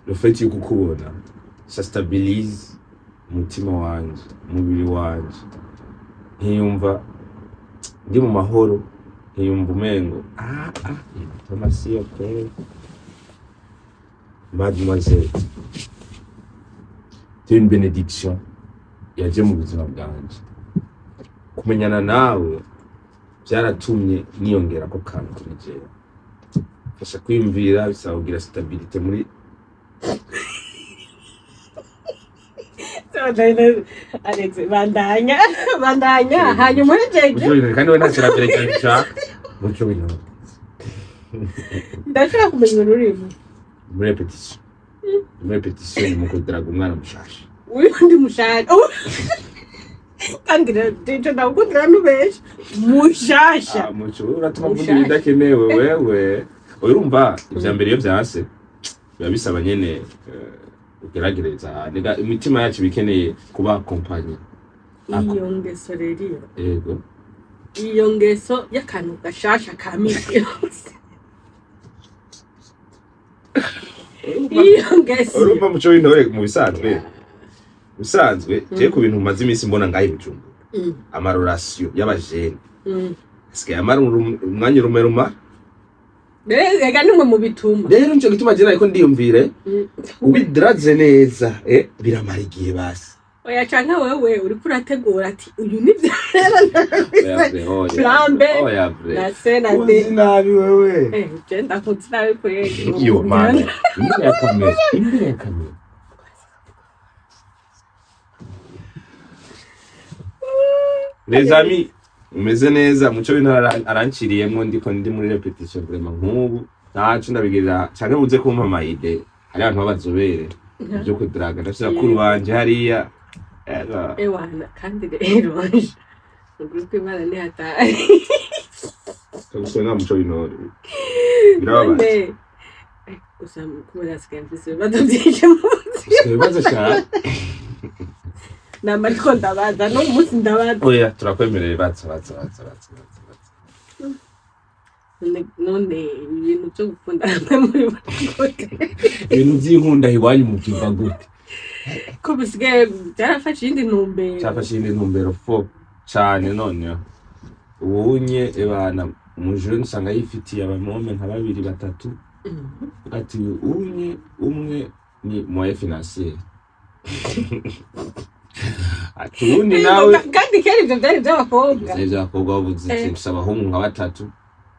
le fait yuko kubona ça stabilise umutima wanje umubiri wanje nkiyumva ndi mu mahoro nkiyumva umengo information okay mademoiselle c'est une bénédiction yaje mu buzima bwanje kumenyana nawe byaratumye niyongera ko kantu kuri jewe fasha kwimvira bisaba kugira stabilité muri Alex bandanya hanyuma jeje kandi we ntacyo raperekesha mucyo bino ndashaka kumenya ururimo muri repetition mu kudraga umwana mushasha uyu ndi mushasha kandi rero ndakundira nubesha mushasha mucyo uratuma mvuga ibidakenewe wewe urumva ivya mbere iyo byase biba bisaba nyene ugeragereza nega imitima yacu bikeneye kuba compagnie iyo ngeso rero yego iyo ngeso y'akantu gashasha kamike iyo ngeso urumva muco w'intore mu bisanzwe je ku bintu maze iminsi mbona ngaho ibijumbu amarorasiyo y'abajene eske amara umwanya rumeruma rega nimwe mu bituma rero nco gituma je ariko ndiyumvire ubidraze neza biramara igihe basi oya canke wewe uri kurategura ati uyu ni blambe na sena de nabi wewe je ndakutse nawe kwege iyo mana imbere ya kamera les amis umeze neza muco bintu aranciriyemwo ndiko ndi muri repetition vraiment nk'ubu ntacu ndabigirira canke buze kumpa amayide hari abantu babazobere byo kudraga ndashira kuri banje hariya ewana kandi rero ugrupe imana ni hatari kabusanga muco bintu birababaza gusa kumenya sikemfise badobyije munsi bibaza cyane namba ariko ndabaza no munsi ndabaza oya turakwemereye batsa none ibintu byo gukunda muri bakote ibintu by'inkunda hiwanyu mu kiva gute ko bisigaye byarafashe indi ntumbero cyafashe indi ntumbero fo cyane none ubunye ebana umujuru nsanga yifitiye abamome nka 2-3 ati umwe ni moyen financier atundi nawe kandi keri ibyo byari by'abakobwa by'abakobwa babuze nsaba abahungu nka 3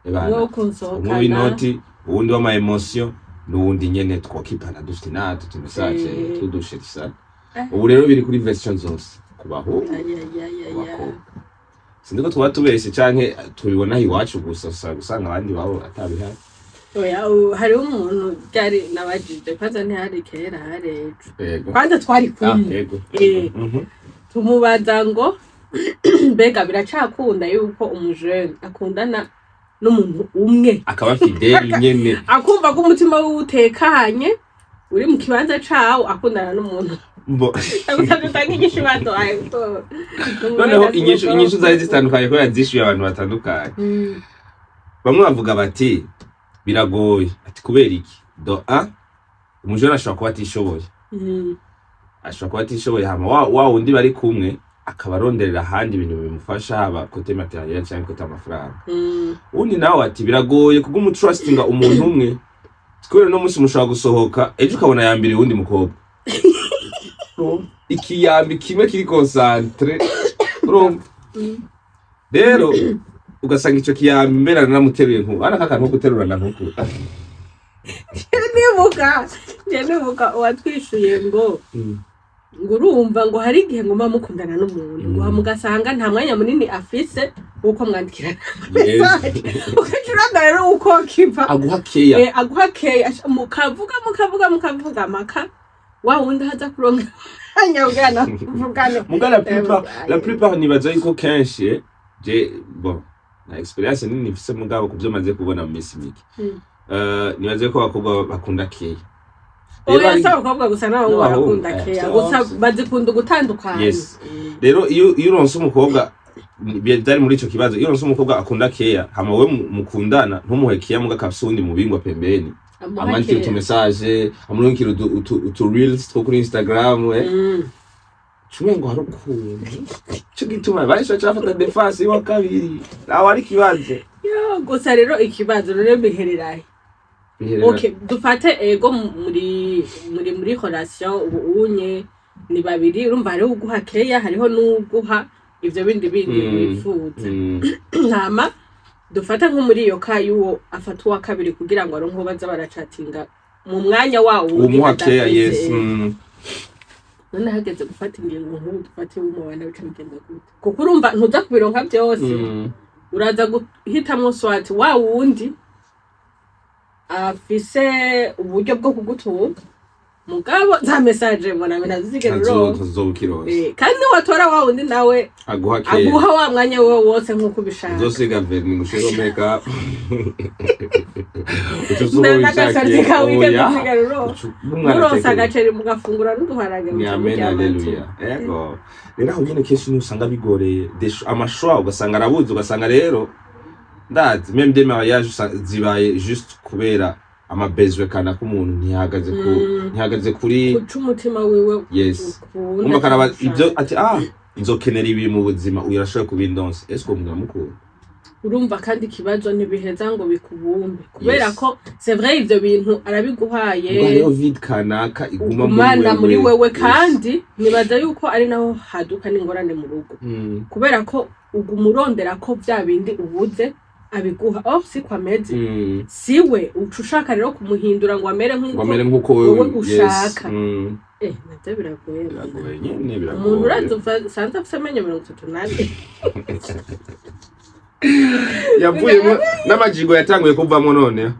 ebana umwe inoti uwundi w'ama emotion n'uwundi nyene twokipana dufite natwe tumesaje tudushirisa ubu rero biri kuri version zose kubaho sindiko twatubeshe canke tubibona iwacu gusa usanga abandi babo atabihari oya hari umuntu byari nabajije kwanza ntihari kera harejo kwanza twari kumwe tumubaza ngo mbega biracakunda yuko umujene akundana n'umuntu umwe akaba fideli nyene akumva ko umutima we utekanye uri mu kibanza cawo akundana n'umuntu Utabutanga igishibato ayo. Noneho inyishu zari zitandukanye ko yazishuye abantu batandukanye. Bamwe bavuga bati biragoye ati kubera iki? Do umujura ashobora kuba atishoboye. Ashobora kuba atishoboye hama wa wundi bari kumwe akabaronderera handi ibintu bimufasha haba kote materiel cyangwa kote amafaranga. Undi nawe ati biragoye kuko umutrustinga umuntu umwe. Twere no musi mushaka gusohoka ejo ukabona yambire uwundi mukobwa. Ikiyambi kimwe kiri concentre. Rero ugasanga ico kiyambi mbera namuteruye nku ana kakantu guterurana nkuko. Nibuka watwishuye ngo urumva ngo hari igihe ngoma mukundana n'umuntu ngo mugasanga nta mwanya munini afise uko mwandikirana. Ukacuranda rero uko kiva aguhakeya mukavuga maka wa wundi haza kuronga nyawugana kuvugana mugana la plupart nibaza yuko kenshi bon na experience nini nifise mugabo kuvyo maze kubona mu misi miki nibaze ko abakobwa bakunda keya. Oya sawa bakobwa gusa nawo bakunda keya gusa bazikunda gutandukana. Yes. Rero iyo uronse umukobwa byari muri ico kibazo iyo uronse umukobwa akunda keya hama we mukundana ntumuhe keya muga kafsundi mu bingwa pembeni amwandikira utu message amurungikira utu reels two kuri Instagram cumwe ngo harukuntu cyo gituma bahisha cyafata defense wa kabiri nawe ari kibazo yo gusa rero ikibazo rero bihereraye okay dufate ego muri relation ubunye ni babiri urumva hariho uguha keya hariho n'uguha ivyo bindi wifuza ntama dufata nko muri iyo kayuwo afata uwa kabiri kugira ngo aronko baza barachatinga mu mwanya wawo umuha keya yes none hageze gufata ingingo nk'ubu dufate umubana bica bigenda gute kuko urumva ntuza kubironka byose uraza guhitamwo swati wa wundi afise uburyo bwo kugutunga mugabo za message mbona nazigero kandi watora wa wundi nawe aguha wa mwanya wowe wose nkuko bishaka uzosiga verni ngushiro makeup nakasarika wigero urosa gaceri mugafungura n'uduharage mu haleluya yego rero aho nyene kenshi usanga bigoreye amashwa ugasanga arabuze ugasanga rero ndazi même des mariages zibaye juste kubera amabezwe kana ko umuntu ntihagaze kuri umutima wiwe yes umva karaba ibyo ati nzokenera ibi mu buzima uyarashaka kubindonse esko mukuru urumva kandi kibazo ntibiheza ngo bikubumbe kubera ko c'est vrai ivyo bintu arabiguhaye ngo vid kanaka iguma muri wewe kandi nibaza yuko ari naho haduka n'ingorane mu rugo kubera ko ugumurondera ko vya bindi ubuze abiguha si kwameze siwe ucushaka rero kumuhindura ngo amere nkuko wewe ushaka navyo biragoye nyene biragoye umuntu uraza sanza afise amenyo 38 yavuyemo n'amajigo yatanguye kuvamo none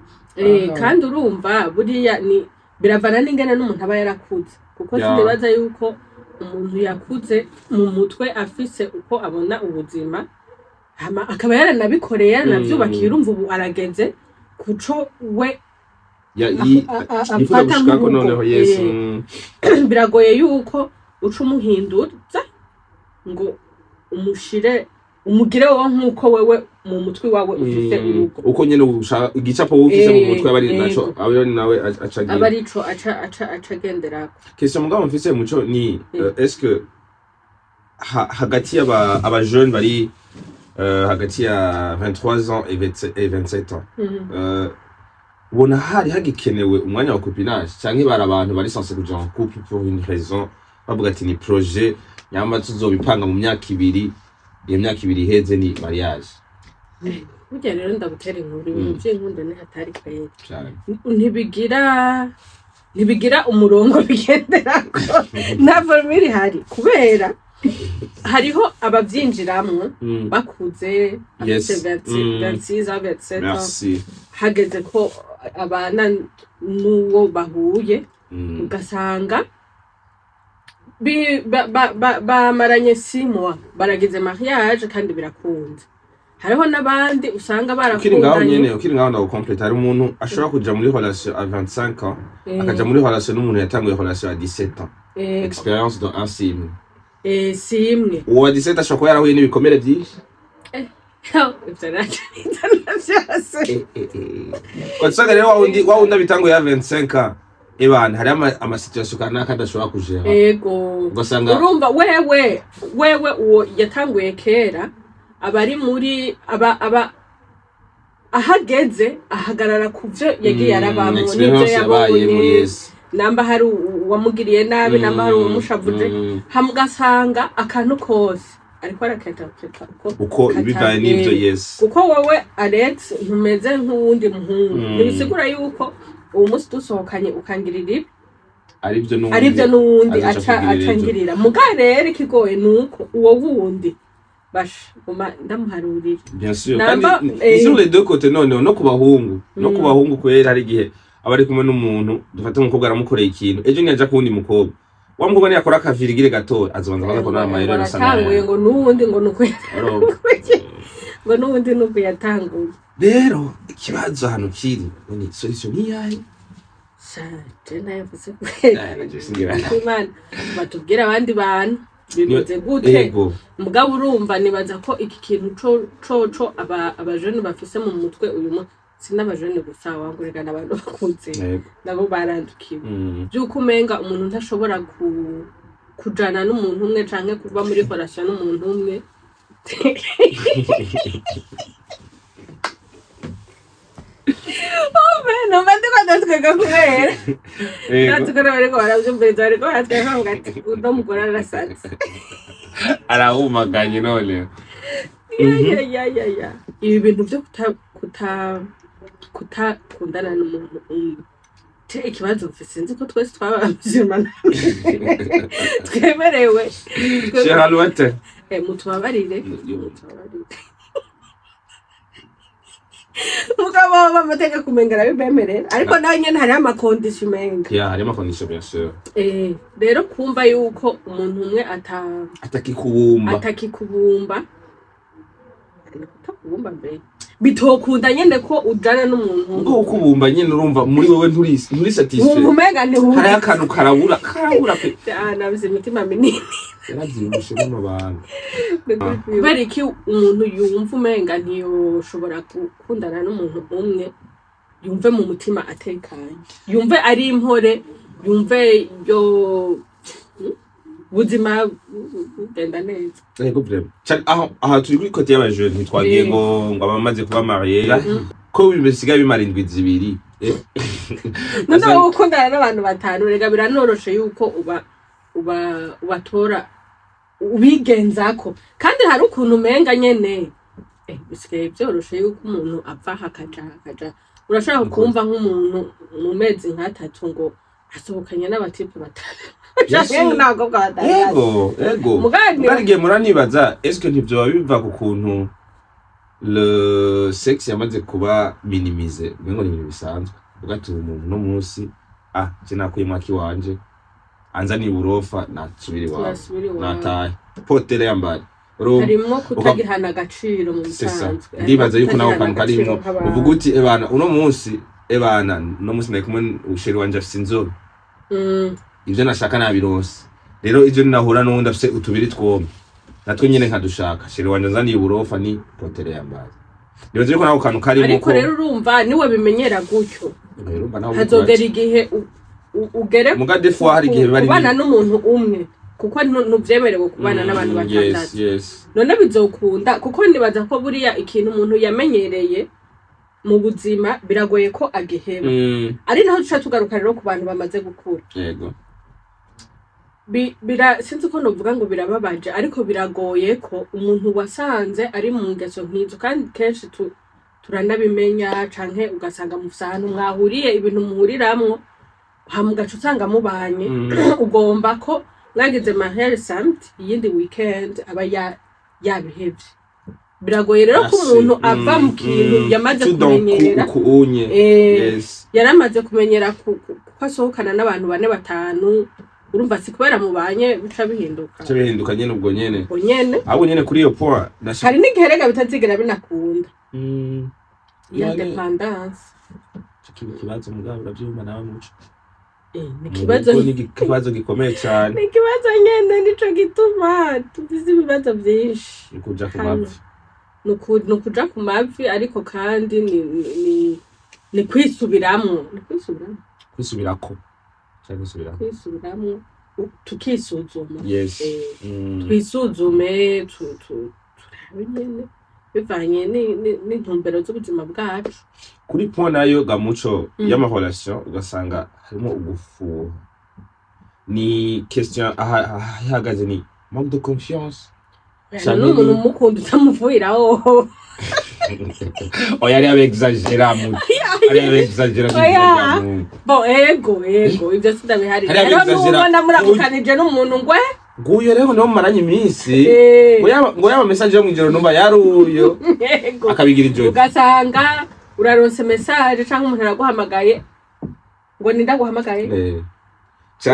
kandi urumva buriya ni biravana n'ingene n'umuntu aba yarakuze kuko sindibaza yuko umuntu yakuze mu mutwe afise uko abona ubuzima akaba yaranabikoreye yaranavyubakiye urumva ubu arageze kuco we yifuza gushikako noneho yesu biragoye yuko uca umuhinduza ngo umugire wowe nk'uko wewe mu mutwe wawe ufise urugo uko nyene igicapo wufise mu mutwe abari naco abo nawe acagira abarico acagenderako question mugabo mfise muco ni est-ce que hagati aba jeunes bari hagati ya 23 ans et 27 ans ubona hari hagikenewe umwanya wa copinage canke bari abantu bari censé kuja en couple pour une raison bavuga ati ni projet nyamba tuzobipanga mu myaka ibiri iyo myaka ibiri iheze ni mariage burya rero ndagutera inkuru ibintu by'inkundo ni hatari kwera ntibigira umurongo bigenderako nta formule hari kubera hariho abavyinjiramwo bakuze hageze ko abana n'uwo bahuye ugasanga bamaranye 6 mois baragize mariage kandi birakunze hariho nabandi usanga barakundanye ukiri ngaho ndago complete hari umuntu ashobora kuja muri relation à 25 ans akaja muri relation n'umuntu yatanguye relation à 17 ans expérience dans un sim simwe uwa 17 ashobora kuba yarahuye n'ibikomere byinshi kwatsanga rero wawundi bitanguye ya 25 ans ebana hari ama situation kanaka adashobora kujera yego ugasanga urumva wewe uwo yatanguye kera abari muri aba ahageze ahagarara kuvyo yagiye arabamwe n'ibyo yabonye namba hari uwamugiriye nabi namba hari umushavuje hamugasanga akantu kose ariko araketa uko bivaye n'ibyo yes kuko wowe Alex ntumeze nk'uwundi muhungu nibisigura yuko uwo musi dusohokanye ukangirira ibi aribyo n'uwundi acangirira mugarere ikigoye nuko uwo wundi basha ndamuharurira bien sûr kandi sur les deux côtés no kubahungu kwera hari gihe abari kumwe n'umuntu dufata umukobwa aramukoreye ikintu ejo nyaja kundi mukobwa wa mukobwa ni yakora akavirigire gato azobanza baza ko n'amayero nasangaye ngo nuwundi ngo nuko ngo nuwundi nuko yatanguye rero ikibazo hano kiri ni solution yahe tena yavuze kwera batubwira abandi bantu bimeze gute mugabo urumva nibaza ko iki kintu coco abajene bafise mu mutwe uyu sinabajene gusa wangurega n'abantu bakunze nabo barandukiwe byuko umenga umuntu ntashobora kujana n'umuntu umwe canke kuba muri relation n'umuntu umwe no mande quando twega kubera natugora bariko baravyumviriza bariko baratwega ngati udomugora arasanze arahumaganye none ya ibi bintu byo kutakundana n'umuntu umwe ikibazo sinzi ko twese twabazimana twemerewe Charlotte mutubabarire mugabo bamateka kumengera bibemerera ariko nawe nyene hari amakondisyo menga hari amakondisyo bien sûr rero kumva yuko umuntu umwe atakikubumba utakubumba mbere bitokunda nyene ko ujana n'umuntu ngo kubumba nyene urumva muri wewe nturi satisfait umenga ni hari akantu karabura pe nabize imitima minini yaravyibushe n'abantu kubera iki umuntu yumva umenga ntiyoshobora gukundana n'umuntu umwe yumve mu mutima atekanye yumve ari impore yumve yo buzima bugenda neza yego vraiment aha turi kuri côté y'abajene ntitwagiye ngo abamaze kuba marié ko bisigaye bimara indwi zibiri none ukundana n'abantu batanu rega biranoroshe yuko ubatora ubigenzako kandi hari ukuntu umenga nyene bisigaye byoroshe yuko umuntu apfa hakaja urashaka kumva nk'umuntu mu mezi nk'atatu ngo asohokanye n'abatipe batanu ego mugarigiye muranibaza est-ce que ntibyo biva ku kuntu le sexe yamaze kuba minimize ngo ni ibintu bisanzwe ugatuma umuntu no munsi sinakuye mwaki wanje anza ni burofa nasubiri wawe nataye potere yambari harimo kutagihana agaciro mu bisanzwe ndibaza yuko naho kantu karimo uvuga uti ebana uno munsi no munsi nari kumwe usheri wanje afite inzobe ivyo nashaka nabironse rero ivyo ninahura n'undi afite utubiri twombi natwe nyene nkadushaka sheri wanje nzaniye uburofa ni potere yambari ndibaza yuko naho kantu karimo ariko rero urumva niwe bimenyera gutyo hazogera igihe ugere mugade fo hari igihe bari kubana n'umuntu umwe kuko ntuvyemerewe kubana n'abantu batandatu none bizokunda kuko nibaza ko buriya ikintu umuntu yamenyereye mu buzima biragoye ko agiheba ari naho duca tugaruka rero ku bantu bamaze gukura yego sinzi ko novuga ngo birababaje ariko biragoye ko umuntu wasanze ari mu ngeso nk'izo kandi kenshi turanabimenya canke ugasanga mufisana mwahuriye ibintu muhuriramwo hamugaca usanga mubanye ugomba ko mwagize maheri summit iyindi weekend aba yabihevye biragoye rero ko umuntu ava mu kintu yamaze kumenyera yaramaze kumenyera ko asohokana n'abantu 4-5 urumva si kubera mubanye bica bihinduka nyene ubwo nyene ahubwo nyene kuri iyo point hari n'igiherega bitazigera binakunda ya dependance kibazo mugabo uravyumva nawe muco ikibazo gikomeye cyane ikibazo nyene nico gituma tubizi ibibazo byinshi kuja ku mavi nukuja ku mavi ariko kandi ni kwisubiramwo kwisubirako kwisubiramwo tukisuzuma twisuzume turabe nyene bivanye n'intumbero z'ubuzima bwacu kuri point nayo gamuco y'amahorasyon ugasanga harimo ugufuha ni question ihagaze ni manque de confiance n'umuntu mukunda utamuvuhiraho oya ari abexagera bon ego ibyo sindabihari rero n'ubona muramukanije n'umuntu ngwe nguyo rero niho mumaranye iminsi ngo yaba message yo mwijoro numva yaruyo akabigira ijoro ugasanga uraronse message cyangwa umuntu araguhamagaye ngo nindaguhamagaye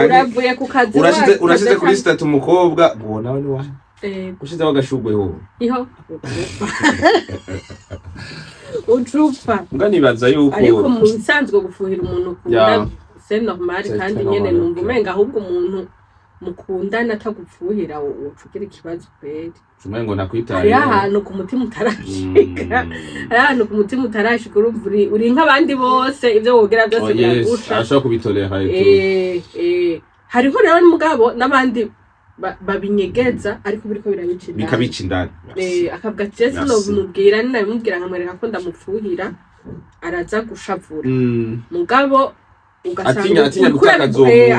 uravuye ku kazi urashize kuri stat umukobwa ngo nawe ni wahe ushize bagashugweho iho ucupa nganibaza yuko ariko mu bisanzwe gufuhira umuntu kunda c'est normal kandi nyene numva umenga ahubwo umuntu mukundana atagupfuhira ucugira ikibazo kweri Cuma ngo nakwitaye. Hari ahantu ku mutima utarashika. Hari ahantu ku mutima utarashika urumva uri nk'abandi bose ibyo wogira byose biragusha. Ashaka kubitolera hariho rero mugabo n'abandi babinyegeza ariko biriko bikabica indani. Akavuga ati Jesse no bimubwira nabimubwira nkamwereka ko ndamupfuhira araza gushavura. Mugabo ugasanga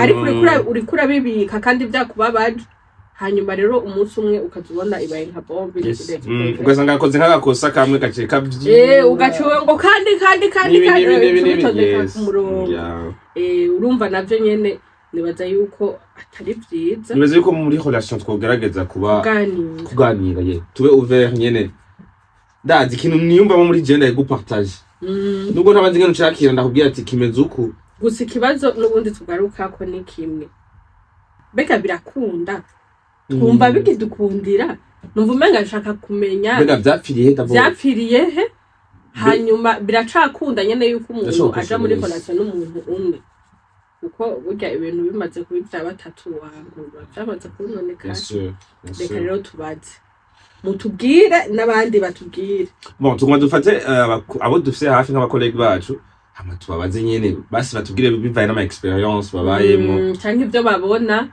ariko uri kura bibika kandi byakubabaje hanyuma rero umunsi umwe ukazubona ibaye nka bombe ugasanga akoze nk'agakosa kamwe gaceka ugacuwe ngo kandi bitondeka ku murongo urumva navyo nyene nibaza yuko atari vyiza nibaza yuko muri relation twogerageza kuganira tube ouvert nyene ndazi ikintu niyumva muri je ndaye gupartage nubwo ntabanzi ngene ucakira ndakubwira ati kimeze uku gusa ikibazo nubundi tugaruka ko ni kimwe beka birakunda twumva bigidukundira numva umenga nshaka kumenya bega vyapfiriye he hanyuma biracakunda nyene yuko umuntu aja muri relation n'umuntu umwe kuko burya ibintu bimaze kubivya batatu wangu byamaze kunoneka reka rero tubaze mutubwire n'abandi batubwire bon tugomba dufate abo dufise hafi nk'abakolegi bacu hama tubabaze nyene basi batubwire bivaye n'ama experience babayemo cyangwa ibyo babona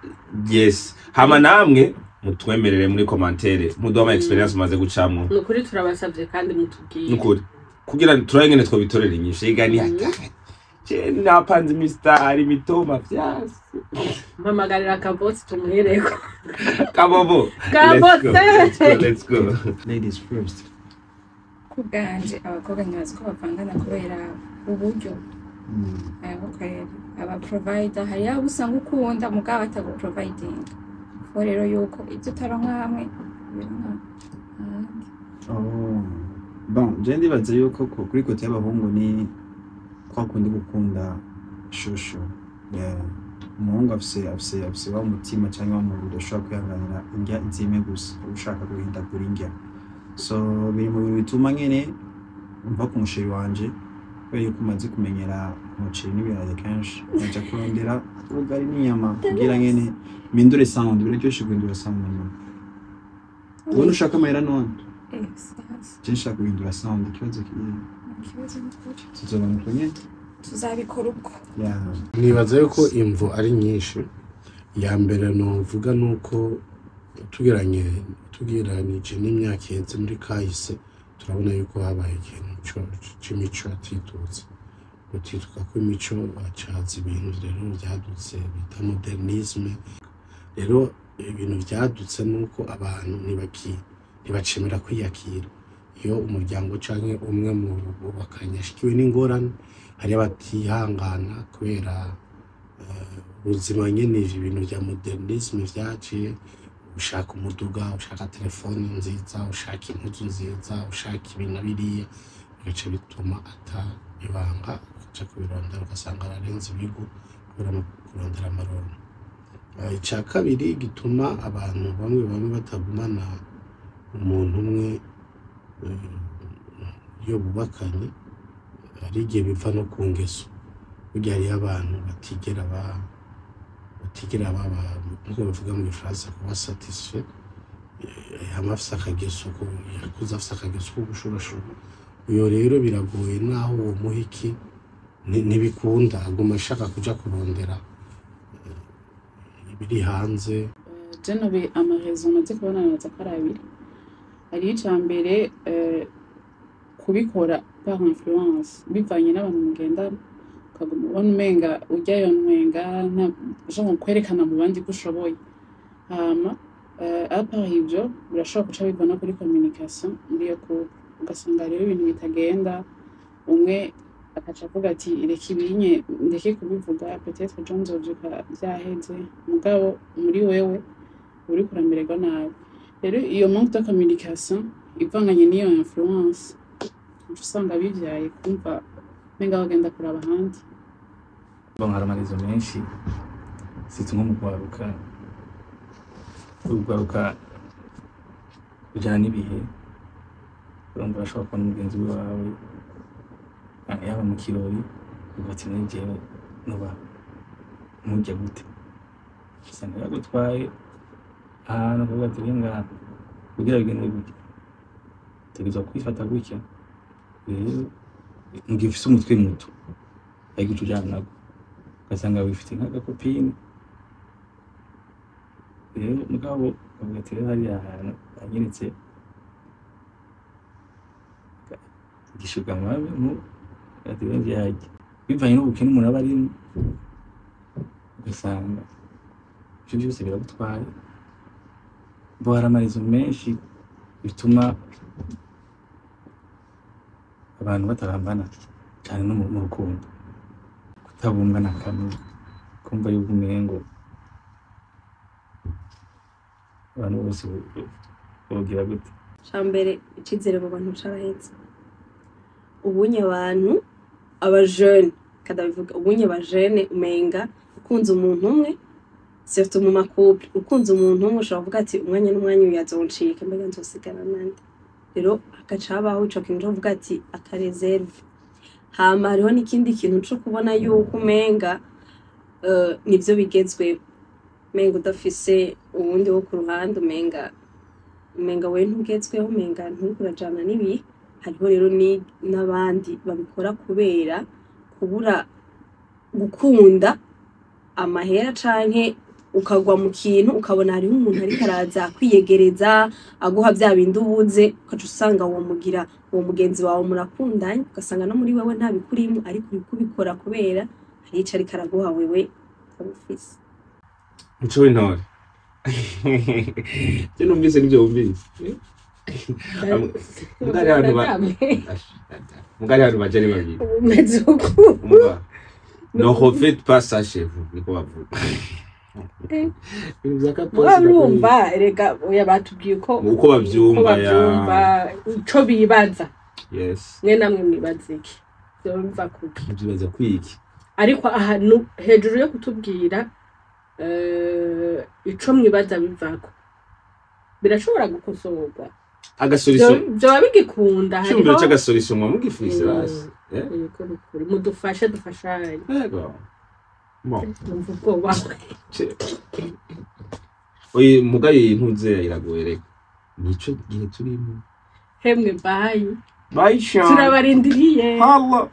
yes hama namwe mutwemerere muri commentaire muduha ama experience maze gucamwo nukuri turabasavye kandi mutubwire nukuri kugira turaye ngene twobitorera inyishu igani hata napanze mistari mitoma vyasi mpamagarira Kabotse tumuhereko Kabobo let's go ladies first kubganje abakobwa nyazo ko bavangana kubera uburyo okay aba provider hari abo usanga ukunda mugabo atago providing rero yuko ibyo taronka hamwe bon je ndibaza yuko kuri kote y'abahungu ni kwa kundi gukunda shosho umuhungu afise wa mutima cyangwa mu budashobora kwihanganira indya izime gusa ushaka guhindagura indya so biri mu bintu bituma nyene mva ku musheri wanje kubera yuko umaze kumenyera umuceri n'ibirayi kenshi aja kurondera ubugari n'inyama kugira nyene mindure sound biraryoshye guhindura sound nyuma ubona ushaka amahera none je nshaka guhindura sound ikibazo tuzobona ukunye tuzabikora ubwo nibaza yuko imvo ari nyinshi ya mbere novuga nuko tugeranije n'imyaka yenze muri kahise turabona yuko habaye ikintu c'imico atitutse utituka ko imico acaza ibintu rero byadutse bita modernisme rero ibintu byadutse nuko abantu ntibacemera kwiyakira iyo umuryango canke umwe mu bakanyashikiwe n'ingorane hari abatihangana kubera ubuzima nyene ibintu bya modernisme vyaciye ushaka umuduga ushaka telefone nziza ushaka impuzu nziza ushaka ibintu biriya bigaca bituma ata ibanga ugaca kubirondera ugasanga ararenze ibigo kubera no kurondera amaronko ica kabiri gituma abantu bamwe batagumana umuntu umwe iyo bubakanye hari igihe biva no ku ngeso burya hariyo abantu batigera baba nk'uko bavuga mu Gifaransa kuba satisfait amafise akageso ko yakuze afise akageso ko gushurashura uyo rero biragoye naho uwo muhiki ntibikunda aguma ashaka kuja kurondera ibiri hanze jenobe amarezo maze kubona naza karabiri ari icambere kubikora par influence bivanye n'abantu mugendana ukaguma ubona umenga ujyayo ntwenga ntabwo kwerekana mu bandi ko ushoboye hama apart ibyo birashobora guca biva no kuri communication muri yo ugasanga rero ibintu bitagenda umwe akaca avuga ati reka ibinye ndeke kubivuga peut-être John zovyuka byaheze mugabo muri wewe uri kuramererwa nabi rero iyo manque de communication ivanganye n'iyo influence usanga bivyaye kumva menga bagenda kuraba ahandi hari amarezo menshi situmwe mu kugaruka kujyana n'ibihe urumva urashobora kubona umugenzi wawe yaba mu kirori ugatsi muri jewe nuba ntujya gute ugasanga yagutwaye ahantu kuvuga ati ngaha kugira bigende gutya tegeza kwifata gutya rero mu gihe ufise umutwe muto ariko ujana nako ugasanga wifite nk'agakopine rero mugabo uvuga ati rero hariya ahantu hanyeretse igishugamabi mu ati rero yajya bivanye n'ubukene umuntu aba arimo ugasanga ibyo byose biragutwaye hari amarizo menshi bituma abantu batarambana cyane no mu rukundo kutabungana kamwe kumva yuko umengo abantu bose bogira gute cambere icizere mu bantu carahetse ubunye abantu abajene kadabivuga ubunye bajene umenga ukunze umuntu umwe surtout mu makouple ukunze umuntu umwe ushobora kuvuga ati umwanya n'umwanya uyazoncika mbega nzosigara nande rero akacabaho ico kintu uvuga ati akareserve hama hariho n'ikindi kintu cyo kubona yuko umenga nivyo bigezweho umenga udafise uwundi wo ku ruhande umenga we ntugezweho umenga ntukurajana n'ibi hariho rero n'abandi babikora kubera kubura gukunda amahera canke ukagwa mu kintu ukabona hariho umuntu ariko araza kwiyegereza aguha bya bindi ubuze ukaca usanga uwo mugenzi wawe murakundanye ugasanga no muri wewe nta bikurimo ariko uri kubikora kubera hari ico ariko araguha wewe utabufise muco w'intore je numvise n'ibyo wumvise mugari hano bajari babiri umeze uko ne refaites pas ça chez vous niko bavuga urumva erega oya batubwiye uko bavyumva ico bibaza yes mwe namwe mwibaza iki byumva kuki byibaza kwiki ariko ahantu hejuru yo kutubwira ico mwibaza bivako birashobora gukosorwa agasoriso byo bigikunda hariho cy'agasoriso mu mugifise basi mudufashe dufashanye yego bon mvugo wawe oyi mugaye intuze iragoye reka nico gihe turimo hemwe bye bye turabarindiriye Allah